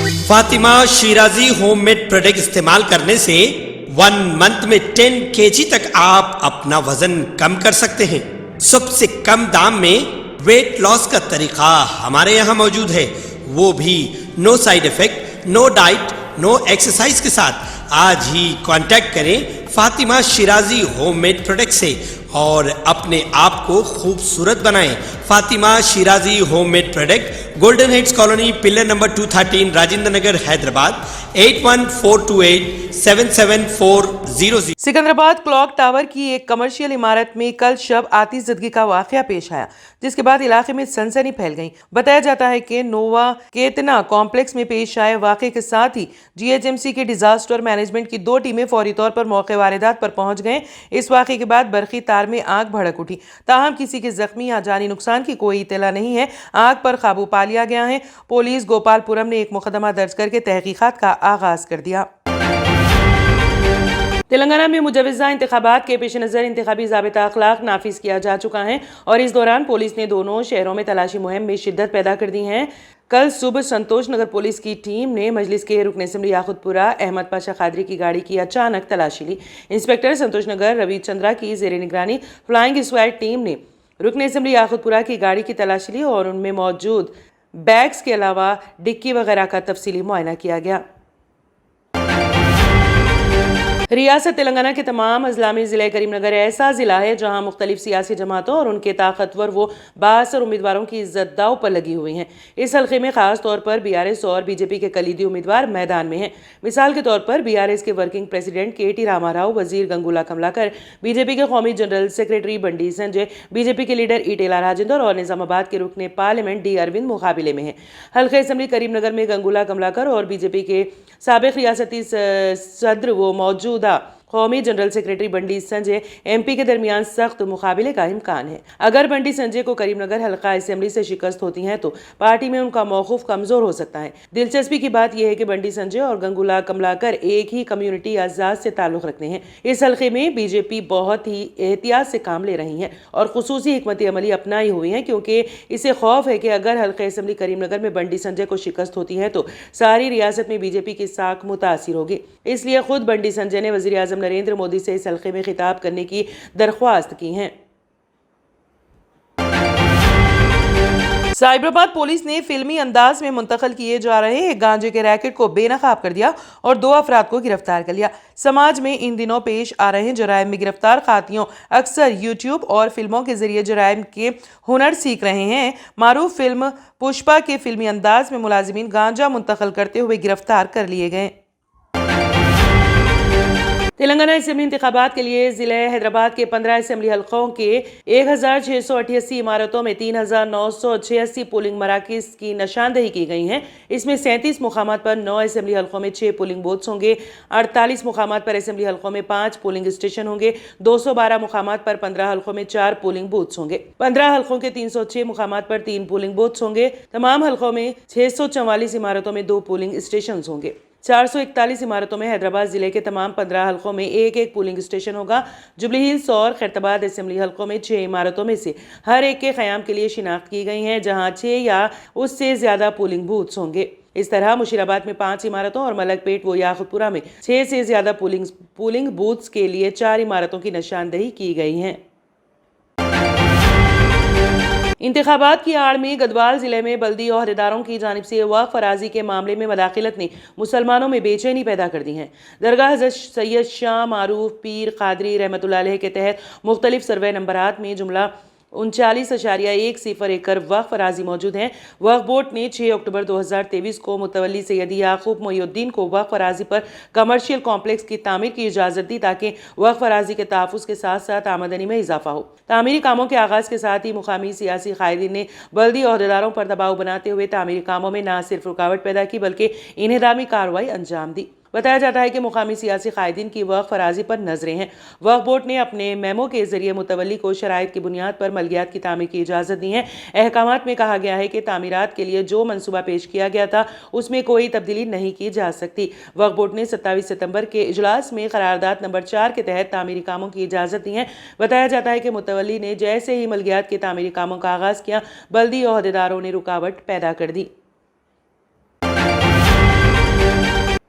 Fatima Shirazi home made product इस्तेमाल करने से 1 मंथ में 10 kg तक आप अपना वजन कम कर सकते हैं। सबसे कम दाम में वेट लॉस का तरीका हमारे यहाँ मौजूद है, वो भी no side effect, no diet, no exercise के साथ। आज ही कांटेक्ट करें Fatima Shirazi home made product से और अपने आप को खूबसूरत बनाएं। Fatima Shirazi home made product, golden heads colony, pillar number 213, Rajendra Nagar, Hyderabad 8142877400। Secunderabad clock tower की एक कमर्शियल इमारत में कल शब आतिशज़दगी का वाकया पेश आया, जिसके बाद इलाके में सनसनी फैल गई। बताया जाता है कि नोवा केतना कॉम्प्लेक्स में पेश आए वाकये के साथ ही GHMC के डिजास्टर मैनेजमेंट की 2 टीमें फौरी तौर पर मौके वारदात पर पहुंच गए। इस वाकये के बाद बरकी तार में आग भड़क उठी, ताहम किसी के जख्मी या जानी नुकसान की कोई इत्तला नहीं है। आग पर काबू पा लिया गया है। पुलिस गोपालपुरम ने एक मुकदमा दर्ज करके तहकीकात का आगाज कर दिया। तेलंगाना में मुजवज़ा इंतखाबात के पेश नज़र इंतखाबी ज़ाबिता अखलाक नाफिज किया जा चुका है और इस दौरान पुलिस ने दोनों शहरों में तलाशी मुहिम में शिद्दत पैदा कर दी है। कल सुबह संतोष नगर पुलिस की टीम ने मजलिस के रुकन असम्बली याकुतपुरा अहमद पाशा कादरी की गाड़ी की अचानक तलाशी ली। इंस्पेक्टर संतोष नगर रवि चंद्रा की जेर निगरानी फ्लाइंग स्क्वाड टीम ने रुकन असम्बली याकुतपुरा की गाड़ी की तलाशी ली और उनमें मौजूद बैग्स के अलावा डिक्की वगैरह का तफसीली मुआयना किया गया। रियासत तेलंगाना के तमाम अजला में ज़िला करीमनगर ऐसा ज़िला है जहां मुख्तलिफ सियासी जमातों और उनके ताकतवर व बाअसर उम्मीदवारों की इज्जत दांव पर लगी हुई हैं। इस हल्के में खास तौर पर BRS और BJP के कलीदी उम्मीदवार मैदान में हैं। मिसाल के तौर पर BRS के वर्किंग प्रेसिडेंट KT रामाराव, वजीर गंगूला कमलाकर, BJP के कौमी general secretary Bandi Sanjay, BJP के लीडर ईटेला राजेंद्र और निजामाबाद के रुकने पार्लियामेंट D अरविंद मुकाबले में हैं। हल्के असम्बली करीमनगर में गंगूला कमलाकर और BJP के साबिक रियासती सदर व मौजूदा कौमी general secretary Bandi Sanjay MP के दरमियान सख्त मुकाबले का इम्कान है। अगर बंडी संजय को करीमनगर हल्का असेंबली से शिकस्त होती है तो पार्टी में उनका मौक़िफ़ कमज़ोर हो सकता है। दिलचस्पी की बात यह है कि बंडी संजय और गंगूला कमलाकर एक ही कम्युनिटी आज़ाद से ताल्लुक़ रखते हैं। इस हल्के में BJP बहुत ही एहतियात से काम ले रही है और खुसूसी हिकमत अमली अपनाई हुई है, क्योंकि इसे खौफ है कि अगर हल्का असेंबली करीमनगर में बंडी संजय को शिकस्त होती है तो सारी रियासत में BJP की साख मुतासिर होगी। इसलिए खुद बंडी संजय ने वज़ीर आज़म नरेंद्र मोदी से इस हल्के में खिताब करने की दरख्वास्त की है। साइबराबाद पुलिस ने फिल्मी अंदाज में मुंतकिल किए जा रहे एक गांजे के रैकेट को बेनकाब कर दिया और 2 अफराद को गिरफ्तार कर लिया। समाज में इन दिनों पेश आ रहे जराइम में गिरफ्तार खातियों अक्सर YouTube और फिल्मों के जरिए जराइम के हुनर सीख रहे हैं। मारूफ फिल्म पुष्पा के फिल्मी अंदाज में मुलाजिमीन गांजा मुंतकिल करते हुए गिरफ्तार कर लिए गए। तेलंगाना असेंबली इंतखाबात के लिए ज़िले हैदराबाद के 15 असेंबली हल्कों के 1688 इमारतों में 3986 पोलिंग मराकज़ की निशानदही की गई है। इसमें 37 मुकामात पर 9 असेंबली हल्कों में 6 पोलिंग बूथ्स होंगे। 48 मुकामात पर असेंबली हल्कों में 5 पोलिंग स्टेशन होंगे। 212 मुकामात पर 15 हल्कों में 4 पोलिंग बूथ्स होंगे। 15 हल्कों के 306 मुकामात पर 3 पोलिंग बूथ्स होंगे। तमाम हल्कों में 644 इमारतों में 2 पोलिंग स्टेशन होंगे। 441 इमारतों में हैदराबाद जिले के तमाम 15 हल्कों में एक पोलिंग स्टेशन होगा। जुबली हिल्स और खैरताबाद असेंबली हल्कों में 6 इमारतों में से हर एक के क़याम के लिए शिनाख्त की गई हैं, जहां 6 या उससे ज़्यादा पोलिंग बूथ्स होंगे। इस तरह मुशीराबाद में 5 इमारतों और मलकपेट व याकुतपुरा में 6 से ज़्यादा पोलिंग बूथ्स के लिए 4 इमारतों की निशानदही की गई है। इंतखाबात की आड़ में गढ़वाल जिले में बल्दी ओहदेदारों की जानिब से वक्फ फराजी के मामले में मदाखिलत ने मुसलमानों में बेचैनी पैदा कर दी है। दरगाह हज़रत सैयद शाह मारूफ पीर कादरी रहमतुल्लाह अलैह के तहत मुख्तलिफ सर्वे नंबरात में जुमला 39.10 एकड़ वक्फ फराजी मौजूद हैं। वक्फ बोर्ड ने 6 अक्टूबर 2023 को मुतवल्ली सैयदी याकूब मोहिउद्दीन को वक्फ फराजी पर कमर्शियल कॉम्प्लेक्स की तामीर की इजाज़त दी, ताकि वक्फ फराजी के तहफ़्फ़ुज़ के साथ साथ आमदनी में इजाफा हो। तामीरी कामों के आगाज़ के साथ ही मुकामी सियासी कायदीन ने बल्दी ओहदेदारों पर दबाव बनाते हुए तामीरी कामों में न सिर्फ रुकावट पैदा की बल्कि इन्हदामी कार्रवाई अंजाम दी। बताया जाता है कि मुकामी सियासी कायदीन की वक्फ फराजी पर नजरें हैं। वक्फ बोर्ड ने अपने मेमो के जरिए मुतवल्ली को शराइत की बुनियाद पर मलकियात की तामीर की इजाज़त दी है। अहकामात में कहा गया है कि तामीरात के लिए जो मनसूबा पेश किया गया था उसमें कोई तब्दीली नहीं की जा सकती। वक्फ बोर्ड ने 27 सितंबर के इजलास में करारदाद नंबर 4 के तहत तामीरी कामों की इजाज़त दी है। बताया जाता है कि मुतवल्ली ने जैसे ही मलकियात के तामीरी कामों का आगाज़ किया, बल्दी ओहदेदारों ने रुकावट पैदा कर दी।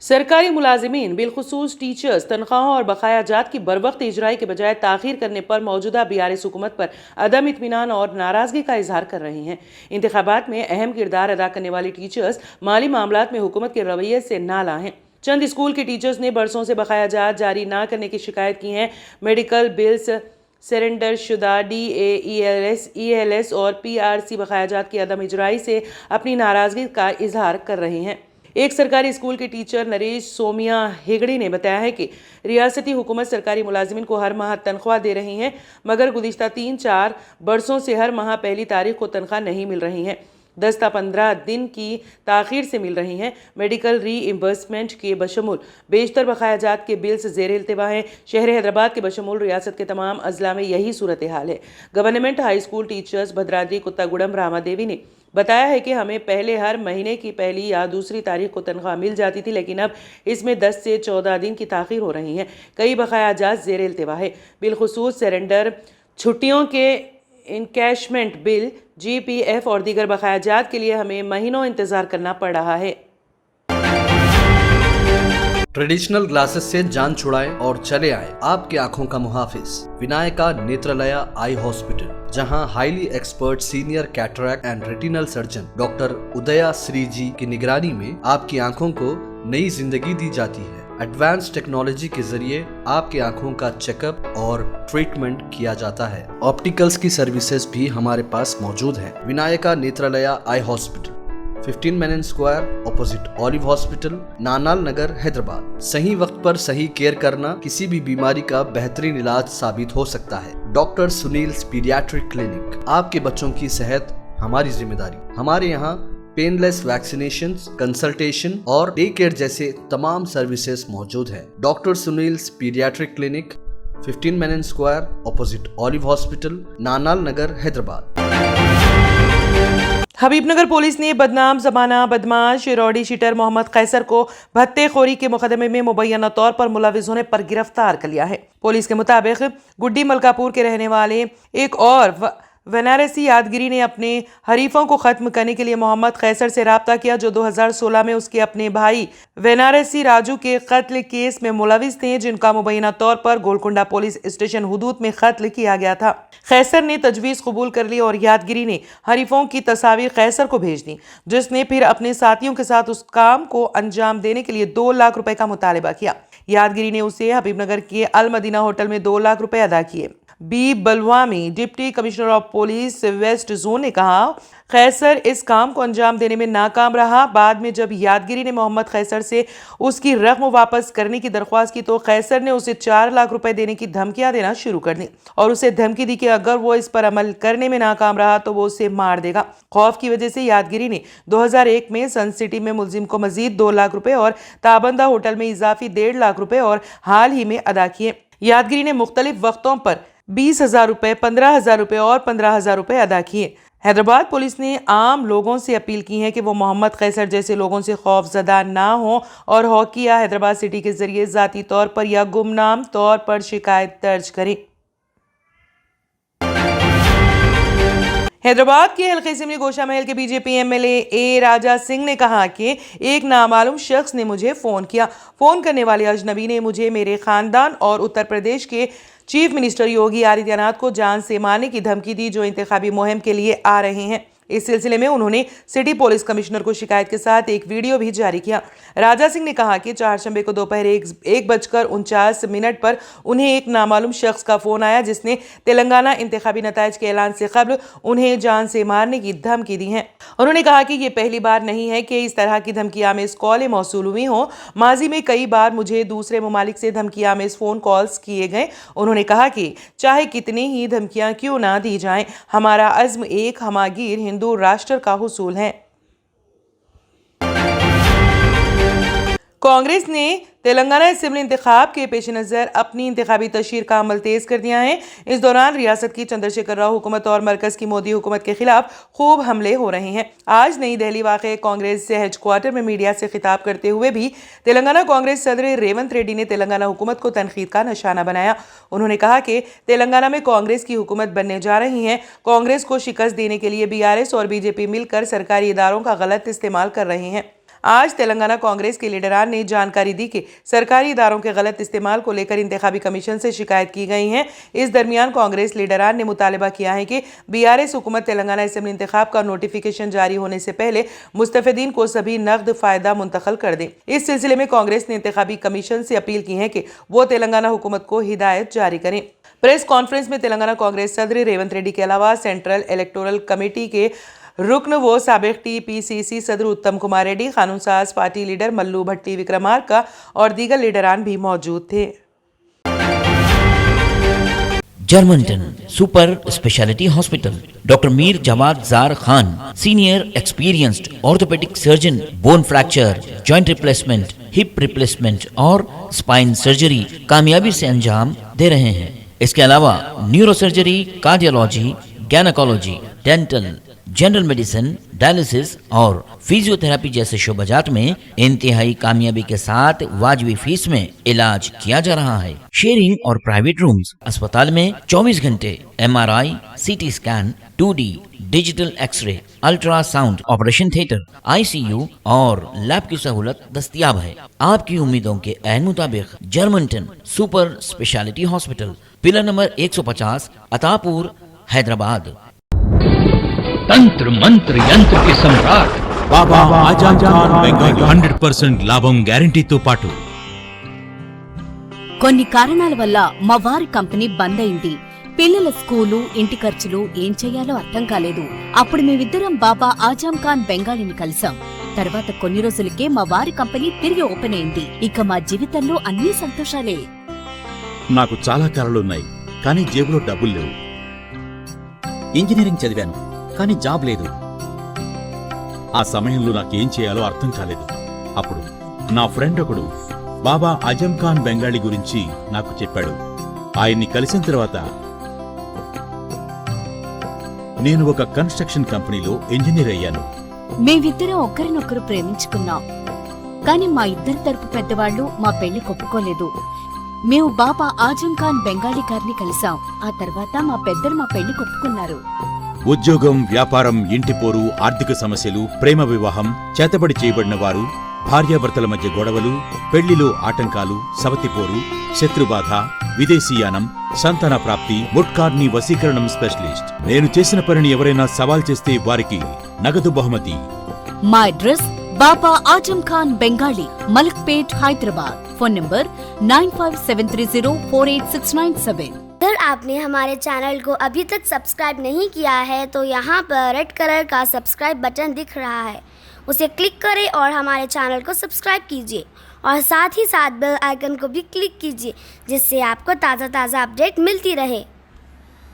سرکاری ملازمین بالخصوص ٹیچرز تنخواہوں اور بقایا جات کی بروقت اجرائی کے بجائے تاخیر کرنے پر موجودہ BRS حکومت پر عدم اطمینان اور ناراضگی کا اظہار کر رہے ہیں۔ انتخابات میں اہم کردار ادا کرنے والی ٹیچرز مالی معاملات میں حکومت کے رویے سے نالاں ہیں۔ چند اسکول کے ٹیچرز نے برسوں سے بقایا جات جاری نہ کرنے کی شکایت کی ہے۔ میڈیکل بلز سرنڈر شدہ DA ELS اور PRC بقایا جات کی عدم اجرائی سے اپنی ناراضگی کا اظہار کر رہے ہیں۔ ایک سرکاری اسکول کے ٹیچر نریش سومیا ہیگڑی نے بتایا ہے کہ ریاستی حکومت سرکاری ملازمین کو ہر ماہ تنخواہ دے رہی ہے، مگر گزشتہ 3-4 برسوں سے ہر ماہ پہلی تاریخ کو تنخواہ نہیں مل رہی ہے۔ 10 تا 15 دن کی تاخیر سے مل رہی ہیں۔ میڈیکل ری ایمبرسمنٹ کے بشمول بیشتر بقایا جات کے بلز زیر التوا ہیں۔ شہر حیدرآباد کے بشمول ریاست کے تمام اضلاع میں یہی صورتحال ہے۔ Government high school teachers Bhadradri Kothagudem Rama Devi نے بتایا ہے کہ ہمیں پہلے ہر مہینے کی پہلی یا دوسری تاریخ کو تنخواہ مل جاتی تھی، لیکن اب اس میں 10 سے 14 دن کی تاخیر ہو رہی ہے۔ کئی بقایا جات زیر التوا ہے، بالخصوص سرنڈر، چھٹیوں کے انکیشمنٹ بل، GPF اور دیگر بقایا جات کے لیے ہمیں مہینوں انتظار کرنا پڑ رہا ہے۔ ٹریڈیشنل گلاسز سے جان چھڑائیں اور چلے آئیں آپ کی آنکھوں کا محافظ ونائکا نیترالیا آئی ہاسپٹل، جہاں highly expert senior cataract and retinal surgeon doctor Udaya Sri ji کی نگرانی میں آپ کی آنکھوں کو نئی زندگی دی جاتی ہے۔ ایڈوانس ٹیکنالوجی کے ذریعے آپ کی آنکھوں کا چیک اپ اور ٹریٹمنٹ کیا جاتا ہے۔ آپٹیکلز کی سروسز بھی ہمارے پاس موجود ہیں۔ Vinayaka Netralaya eye hospital, 15 Menon square, opposite olive hospital, Nanal Nagar, Hyderabad. صحیح وقت پر صحیح کیئر کرنا کسی بھی بیماری کا بہترین علاج ثابت ہو سکتا ہے۔ ڈاکٹر سنیلز پیڈیاٹرک کلینک، آپ کے بچوں کی صحت ہماری ذمہ داری۔ ہمارے یہاں پین لیس ویکسینیشنز، کنسلٹیشن اور ڈے کیئر جیسے تمام سروسز موجود ہیں۔ Doctor Sunil's paediatric clinic, 15 Menon square, opposite olive hospital, Nanal Nagar, Hyderabad. Habib Nagar police نے بدنام زمانہ بدماش روڈی شیٹر محمد قیصر کو بھتے خوری کے مقدمے میں مبینہ طور پر ملوث ہونے پر گرفتار کر لیا ہے۔ پولیس کے مطابق گڈی ملکاپور کے رہنے والے ایک اور وینارسی یادگیری نے اپنے حریفوں کو ختم کرنے کے لیے محمد قیصر سے رابطہ کیا، جو 2016 میں اس کے اپنے بھائی وینارسی راجو کے قتل کیس میں ملوث تھے، جن کا مبینہ طور پر گولکنڈہ پولیس اسٹیشن حدود میں قتل کیا گیا تھا۔ قیصر نے تجویز قبول کر لی اور یادگیری نے حریفوں کی تصاویر قیصر کو بھیج دی، جس نے پھر اپنے ساتھیوں کے ساتھ اس کام کو انجام دینے کے لیے 2 لاکھ روپے کا مطالبہ کیا۔ یادگیری نے اسے حبیب نگر کے المدینہ ہوٹل میں 2 لاکھ روپے ادا کیے۔ B Balaswamy deputy commissioner of police west zone نے کہا، قیصر اس کام کو انجام دینے میں ناکام رہا۔ بعد میں جب یادگیری نے محمد قیصر سے اس کی رقم واپس کرنے کی درخواست کی تو قیصر نے اسے 4 لاکھ روپے دینے کی دھمکیاں دینا شروع کر دی اور اسے دھمکی دی کہ اگر وہ اس پر عمل کرنے میں ناکام رہا تو وہ اسے مار دے گا۔ خوف کی وجہ سے یادگیری نے 2001 میں سن سٹی میں ملزم کو مزید 2 لاکھ روپے اور تابندہ ہوٹل میں اضافی 1.5 لاکھ روپے اور حال ہی میں ادا کیے۔ یادگیری نے مختلف وقتوں پر 20,000 روپے، 15,000 روپے اور 15,000 روپے ادا کیے۔ حیدرآباد پولیس نے عام لوگوں سے اپیل کی ہے کہ وہ محمد قیصر جیسے لوگوں سے خوف زدہ نہ ہوں اور ہوکیا حیدرآباد سٹی کے ذریعے ذاتی طور پر یا گمنام طور پر شکایت درج کریں۔ حیدرآباد کے حلقہ اسمبلی گوشہ محل کے BJP MLA اے راجا سنگھ نے کہا کہ ایک نامعلوم شخص نے مجھے فون کیا۔ فون کرنے والے اجنبی نے مجھے میرے خاندان اور اتر پردیش کے چیف منسٹر یوگی آدتیہ ناتھ کو جان سے مارنے کی دھمکی دی، جو انتخابی مہم کے لیے آ رہے ہیں۔ اس سلسلے میں انہوں نے سٹی پولیس کمشنر کو شکایت کے ساتھ ایک ویڈیو بھی جاری کیا۔ راجا سنگھ نے کہا کہ چہارشنبے کو دوپہر 1:49 پر انہیں ایک نامعلوم شخص کا فون آیا، جس نے تلنگانہ انتخابی نتائج کے اعلان سے قبل انہیں جان سے مارنے کی دھمکی دی ہے۔ انہوں نے کہا کہ یہ پہلی بار نہیں ہے کہ اس طرح کی دھمکی آمیز کالیں موصول ہوئی ہوں، ماضی میں کئی بار مجھے دوسرے ممالک سے دھمکی آمیز فون کالز کیے گئے۔ انہوں نے کہا کہ چاہے کتنی ہی دھمکیاں کیوں نہ دی جائیں، ہمارا عزم ایک ہماگیر ہندو راشٹر کا حصول ہے۔ کانگریس نے تلنگانہ اسمبلی انتخاب کے پیش نظر اپنی انتخابی تشہیر کا عمل تیز کر دیا ہے۔ اس دوران ریاست کی چندر شیکھر راؤ حکومت اور مرکز کی مودی حکومت کے خلاف خوب حملے ہو رہے ہیں۔ آج نئی دہلی واقع کانگریس سے ہیڈ کوارٹر میں میڈیا سے خطاب کرتے ہوئے بھی تلنگانہ کانگریس صدر ریونت ریڈی نے تلنگانہ حکومت کو تنقید کا نشانہ بنایا۔ انہوں نے کہا کہ تلنگانہ میں کانگریس کی حکومت بننے جا رہی ہے۔ کانگریس کو شکست دینے کے لیے BRS اور BJP مل کر سرکاری اداروں کا غلط استعمال کر رہے ہیں۔ आज तेलंगाना कांग्रेस के लीडरान ने जानकारी दी कि सरकारी इदारों के गलत इस्तेमाल को लेकर इंतखाबी कमीशन से शिकायत की गई है। इस दरमियान कांग्रेस लीडरान ने मुतालबा किया है कि बीआरएस हुकूमत तेलंगाना असेंबली इंतखाब का नोटिफिकेशन जारी होने से पहले मुस्तफिदीन को सभी नकद फायदा मुंतकिल कर दे। इस सिलसिले में कांग्रेस ने इंतखाबी कमीशन से अपील की है कि वो तेलंगाना हुकूमत को हिदायत जारी करें। प्रेस कॉन्फ्रेंस में तेलंगाना कांग्रेस सदर रेवंत रेड्डी के अलावा सेंट्रल इलेक्टोरल कमेटी के रुकन व साबिक टीपीसीसी सदर उत्तम कुमार रेड्डी, कानून साज पार्टी लीडर मल्लू भट्टी विक्रमार्का और दीगर लीडरान भी मौजूद थे। Germanten super speciality hospital, doctor Mir Jawad Zar Khan, senior experienced orthopaedic surgeon, bone fracture, joint replacement, hip replacement और स्पाइन सर्जरी कामयाबी से अंजाम दे रहे हैं। इसके अलावा neurosurgery, cardiology, gynaecology, dental, general medicine, dialysis और फिजियोथेरेपी जैसे शोबाजात में इंतहाई कामयाबी के साथ वाजबी फीस में इलाज किया जा रहा है। शेयरिंग और प्राइवेट रूम्स, अस्पताल में 24 घंटे MRI, CT scan, 2D digital x-ray, ultrasound, operation theatre, ICU और लैब की सहूलत दस्तयाब है। आपकी उम्मीदों के ऐन मुताबिक Germanten super speciality hospital, pillar number 150, Attapur, Hyderabad. तंत्र मंत्र यंत्र के सम्राट బాబా ఆజాద్ ఖాన్ బెంగాల్ 100% లాభం గ్యారంటీతో పాటు కొన్ని కారణాల వల్ల మా వారి కంపెనీ బంద్ అయింది. పిల్లల స్కూలు, ఇంటి ఖర్చులు ఏం చెయ్యాలో అర్థం కాలేదు. అప్పుడు మేమిద్దరం బాబా ఆజాం ఖాన్ బెంగాలీని కలిసాం. తర్వాత కొన్ని రోజులకే మా వారి కంపెనీ తిరిగి ఓపెన్ అయింది. ఇక మా జీవితంలో అన్ని సంతోషాలే. నాకు చాలా కలలున్నాయి, కానీ జేబులో డబ్బులు లేవు. ఇంజనీరింగ్ చదివాను, కానీ జాబ్ లేదు. ఆ సమయంలో నాకేం చేయాలో అర్థం కాలేదు. అప్పుడు నా ఫ్రెండ్ ఒకడు బాబా ఆజం ఖాన్ బెంగాలీ గురించి నాకు చెప్పాడు. ఆయన్ని కలిసిన తర్వాత నేను ఒక కన్స్ట్రక్షన్ కంపెనీలో ఇంజనీర్ అయ్యాను. మేమిద్దరం ఒకరినొకరు ప్రేమించుకున్నాం. కాని మా ఇద్దరి తరపు పెద్దవాళ్లు మా పెళ్లి ఒప్పుకోలేదు. మేము బాబా ఆజం ఖాన్ బెంగాలీ గారిని కలిసాం. ఆ తర్వాత మా పెద్దలు మా పెళ్లి ఒప్పుకున్నారు. ఉద్యోగం, వ్యాపారం, ఇంటిపోరు, ఆర్థిక సమస్యలు, ప్రేమ వివాహం, చేతబడి చేయబడిన వారు, భార్యాభర్తల మధ్య గొడవలు, పెళ్లిలో ఆటంకాలు, సవతిపోరు, శత్రుబాధ, విదేశీయానం, సంతాన ప్రాప్తి, ముట్కార్ని వశీకరణం స్పెషలిస్ట్. నేను చేసిన పనిని ఎవరైనా సవాల్ చేస్తే వారికి నగదు బహుమతి. మా address Baba Azam Khan Bengali, Malakpet, Hyderabad. Phone number 9573048697। अगर आपने हमारे चैनल को अभी तक सब्सक्राइब नहीं किया है तो यहाँ पर रेड कलर का सब्सक्राइब बटन दिख रहा है, उसे क्लिक करें और हमारे चैनल को सब्सक्राइब कीजिए और साथ ही साथ बेल आइकन को भी क्लिक कीजिए, जिससे आपको ताज़ा अपडेट मिलती रहे।